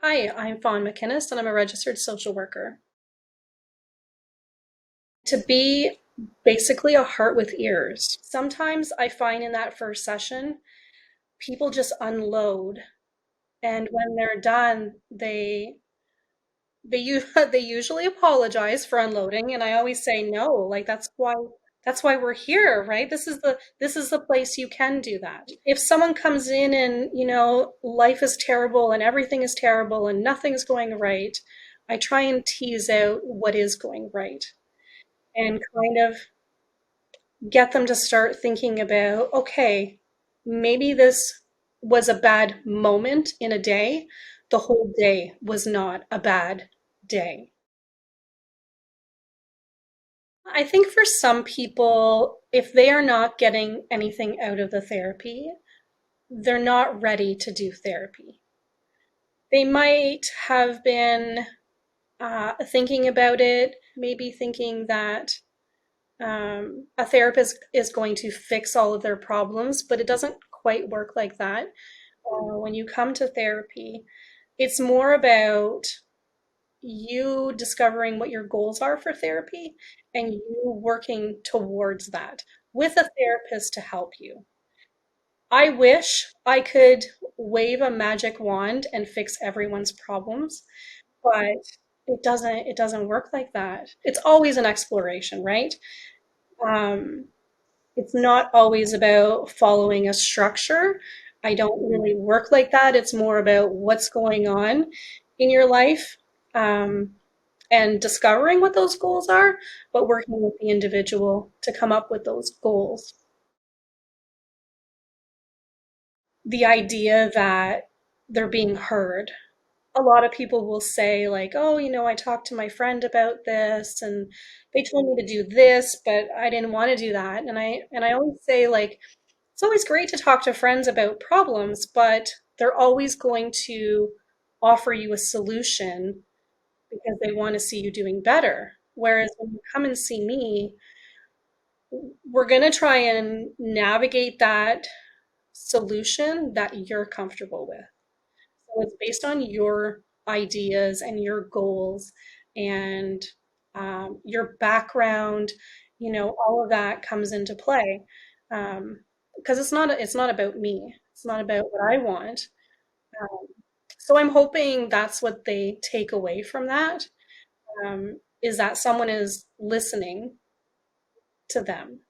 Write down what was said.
Hi, I'm Fawn MacInnis, and I'm a registered social worker. To be basically a heart with ears. Sometimes I find in that first session, people just unload, and when they're done, they usually apologize for unloading, and I always say no, like that's why we're here, right? This is the place you can do that. If someone comes in and, life is terrible and everything is terrible and nothing's going right, I try and tease out what is going right and kind of get them to start thinking about, okay, maybe this was a bad moment in a day. The whole day was not a bad day. I think for some people, if they are not getting anything out of the therapy, they're not ready to do therapy. They might have been thinking about it, maybe thinking that a therapist is going to fix all of their problems, but it doesn't quite work like that. When you come to therapy, it's more about you discovering what your goals are for therapy and you working towards that with a therapist to help you. I wish I could wave a magic wand and fix everyone's problems, but it doesn't work like that. It's always an exploration, right? Um, it's not always about following a structure. I don't really work like that. It's more about what's going on in your life, um, and discovering what those goals are, but working with the individual to come up with those goals. The idea that they're being heard. A lot of people will say, like, oh, I talked to my friend about this and they told me to do this, but I didn't want to do that. And I always say, like, it's always great to talk to friends about problems, but they're always going to offer you a solution because they want to see you doing better. Whereas when you come and see me, we're going to try and navigate that solution that you're comfortable with. So it's based on your ideas and your goals and your background, all of that comes into play. Because it's not about me. It's not about what I want. Um, so I'm hoping that's what they take away from that, is that someone is listening to them.